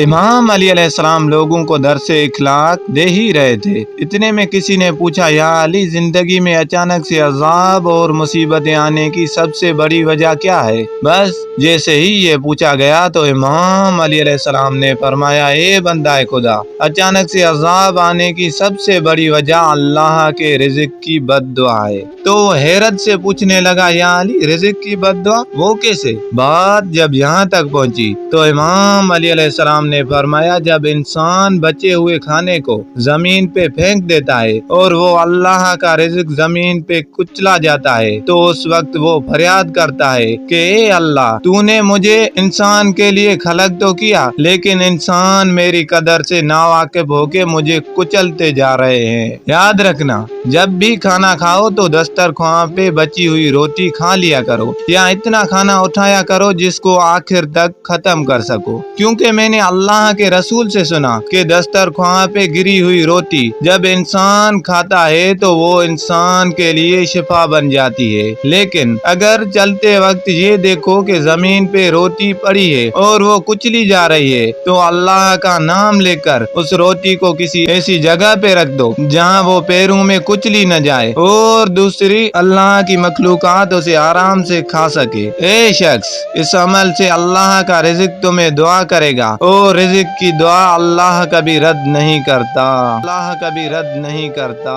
امام علی علیہ السلام لوگوں کو درس اخلاق دے ہی رہے تھے، اتنے میں کسی نے پوچھا، یا علی، زندگی میں اچانک سے عذاب اور مصیبتیں آنے کی سب سے بڑی وجہ کیا ہے؟ بس جیسے ہی یہ پوچھا گیا تو امام علی علیہ السلام نے فرمایا، اے بندہ خدا، اچانک سے عذاب آنے کی سب سے بڑی وجہ اللہ کے رزق کی بد دعا ہے۔ تو وہ حیرت سے پوچھنے لگا، یا علی، رزق کی بد دعا وہ کیسے؟ بات جب یہاں تک پہنچی تو امام علی علیہ السلام نے فرمایا، جب انسان بچے ہوئے کھانے کو زمین پہ پھینک دیتا ہے اور وہ اللہ کا رزق زمین پہ کچلا جاتا ہے تو اس وقت وہ فریاد کرتا ہے کہ اے اللہ، تو نے مجھے انسان کے لیے خلق تو کیا، لیکن انسان میری قدر سے ناواقف ہو کے مجھے کچلتے جا رہے ہیں۔ یاد رکھنا، جب بھی کھانا کھاؤ تو دسترخوان پہ بچی ہوئی روٹی کھا لیا کرو، یا اتنا کھانا اٹھایا کرو جس کو آخر تک ختم کر سکو، کیونکہ میں نے اللہ کے رسول سے سنا کہ دسترخوان پہ گری ہوئی روٹی جب انسان کھاتا ہے تو وہ انسان کے لیے شفا بن جاتی ہے، لیکن اگر چلتے وقت یہ دیکھو کہ زمین پہ روٹی پڑی ہے اور وہ کچلی جا رہی ہے تو اللہ کا نام لے کر اس روٹی کو کسی ایسی جگہ پہ رکھ دو جہاں وہ پیروں میں کچلی نہ جائے اور دوسری اللہ کی مخلوقات اسے آرام سے کھا سکے۔ اے شخص، اس عمل سے اللہ کا رزق تمہیں دعا کرے گا اور رزق کی دعا اللہ کبھی رد نہیں کرتا، اللہ کبھی رد نہیں کرتا۔